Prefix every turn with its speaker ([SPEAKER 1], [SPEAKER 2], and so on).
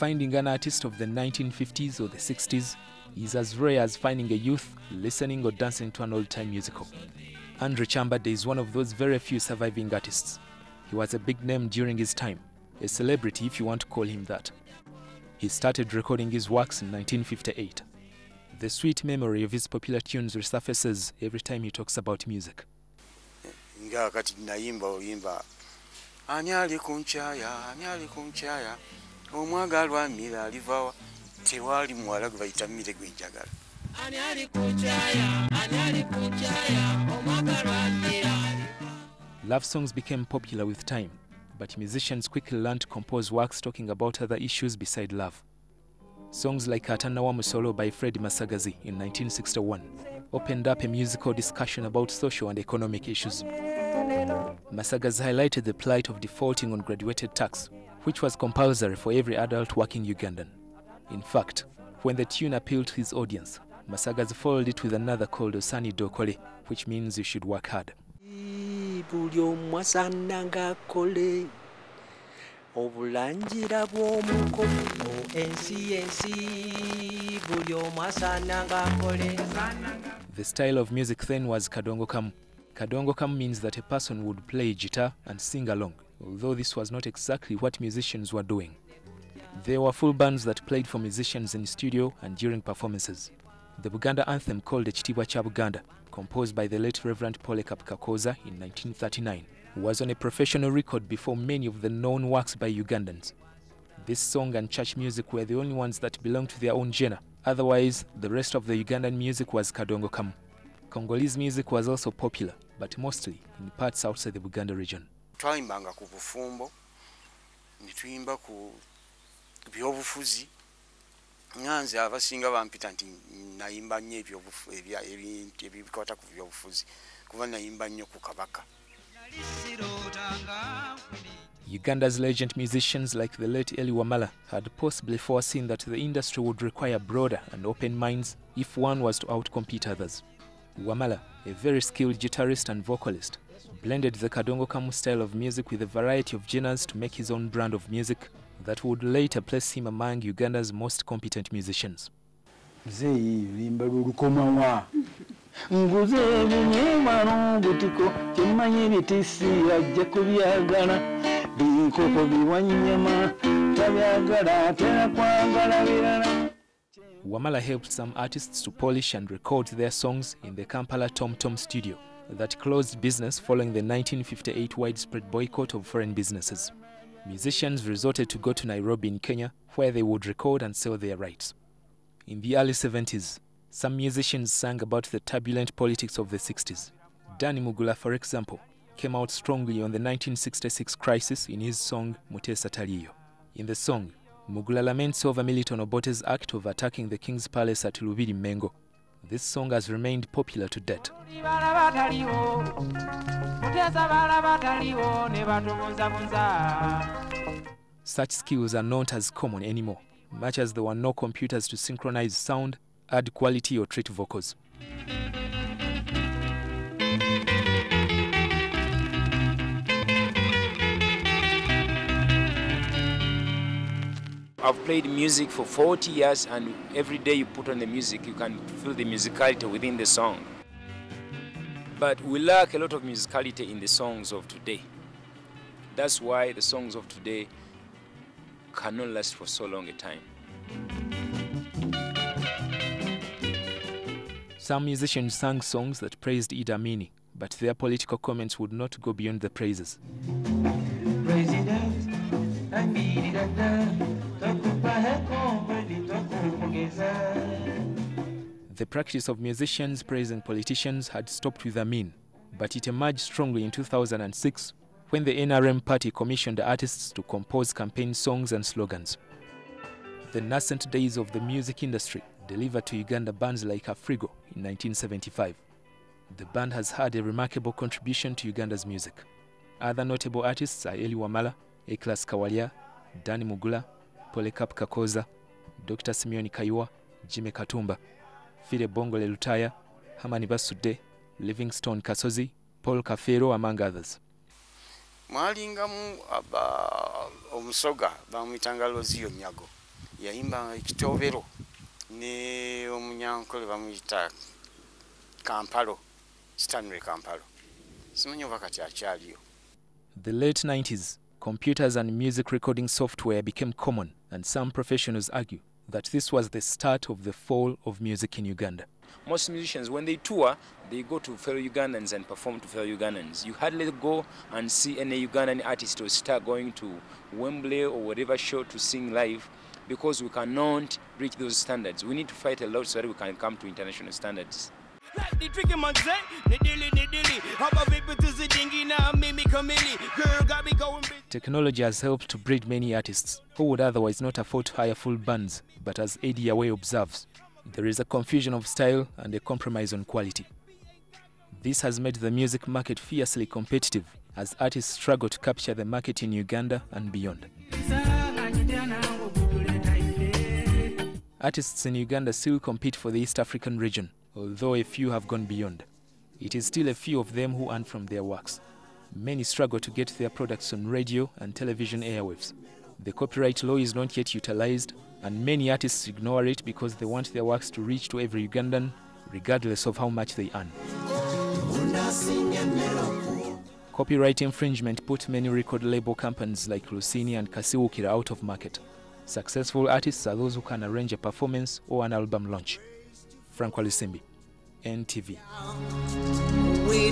[SPEAKER 1] Finding an artist of the 1950s or the 60s is as rare as finding a youth listening or dancing to an old-time musical. Andre Chambade is one of those very few surviving artists. He was a big name during his time, a celebrity if you want to call him that. He started recording his works in 1958. The sweet memory of his popular tunes resurfaces every time he talks about music. Love songs became popular with time, but musicians quickly learned to compose works talking about other issues beside love. Songs like Atanawa Musolo by Fred Masagazi in 1961 opened up a musical discussion about social and economic issues. Masagazi highlighted the plight of defaulting on graduated tax, which was compulsory for every adult working Ugandan. In fact, when the tune appealed to his audience, Masagazi followed it with another called Osani Dokole, which means you should work hard. The style of music then was Kadongo Kamu. Kadongo Kamu means that a person would play guitar and sing along, although this was not exactly what musicians were doing. There were full bands that played for musicians in studio and during performances. The Buganda anthem called Ekitiibwa kya Buganda, composed by the late Reverend Polycarp Kakooza in 1939, was on a professional record before many of the known works by Ugandans. This song and church music were the only ones that belonged to their own genre. Otherwise, the rest of the Ugandan music was Kadongo Kamu. Congolese music was also popular, but mostly in parts outside the Buganda region.
[SPEAKER 2] Twayimbanga ku bufumbo, nituyimba ku byobufuzi. Nganze abasinga bampita nti nayimba nnyo ebikwata ku byobufuzi kuba nayimba nnyo ku Kabaka.
[SPEAKER 1] Uganda's legend musicians like the late Eli Wamala had possibly foreseen that the industry would require broader and open minds if one was to outcompete others. Wamala, a very skilled guitarist and vocalist, blended the Kadongo Kamu style of music with a variety of genres to make his own brand of music that would later place him among Uganda's most competent musicians. Wamala helped some artists to polish and record their songs in the Kampala Tom Tom studio that closed business following the 1958 widespread boycott of foreign businesses. Musicians resorted to go to Nairobi in Kenya, where they would record and sell their rights. In the early 70s, some musicians sang about the turbulent politics of the 60s. Danny Mugula, for example, came out strongly on the 1966 crisis in his song Mutesa Taliyo. In the song, Mugula laments over Milton Obote's act of attacking the King's Palace at Lubiri Mengo. This song has remained popular to date. Such skills are not as common anymore, much as there were no computers to synchronize sound, add quality or treat vocals.
[SPEAKER 3] I've played music for 40 years, and every day you put on the music, you can feel the musicality within the song. But we lack a lot of musicality in the songs of today. That's why the songs of today cannot last for so long a time.
[SPEAKER 1] Some musicians sang songs that praised Idi Amin, but their political comments would not go beyond the praises. The practice of musicians praising politicians had stopped with Amin, but it emerged strongly in 2006 when the NRM party commissioned artists to compose campaign songs and slogans. The nascent days of the music industry delivered to Uganda bands like Afrigo in 1975. The band has had a remarkable contribution to Uganda's music. Other notable artists are Eli Wamala, Eklas Kawalia, Danny Mugula, Polycarp Kakooza, Dr. Simeon Kayua, Jimmy Katumba, Fide Bongole Lutaya, Hamani Basude, Livingstone Kasozi, Paul Kafero, among others.
[SPEAKER 2] Mwalingamu omusoga bamwitanga Lozio Nyago. yayimba ekitobero ne omunyankole bamuyita Kampalo, Stanley Kampalo. Simanyi oba kati akyaliyo.
[SPEAKER 1] The late 90s, computers and music recording software became common, and some professionals argue that this was the start of the fall of music in Uganda.
[SPEAKER 3] Most musicians, when they tour, they go to fellow Ugandans and perform to fellow Ugandans. You hardly go and see any Ugandan artist or star going to Wembley or whatever show to sing live, because we cannot reach those standards. We need to fight a lot so that we can come to international standards.
[SPEAKER 1] Technology has helped to breed many artists who would otherwise not afford to hire full bands, but as Eddie Away observes, there is a confusion of style and a compromise on quality. This has made the music market fiercely competitive as artists struggle to capture the market in Uganda and beyond. Artists in Uganda still compete for the East African region, although a few have gone beyond. It is still a few of them who earn from their works. Many struggle to get their products on radio and television airwaves. The copyright law is not yet utilized, and many artists ignore it because they want their works to reach to every Ugandan, regardless of how much they earn. Copyright infringement put many record label companies like Lusini and Kasiwukira out of market. Successful artists are those who can arrange a performance or an album launch. Frank Walisimbi, NTV. We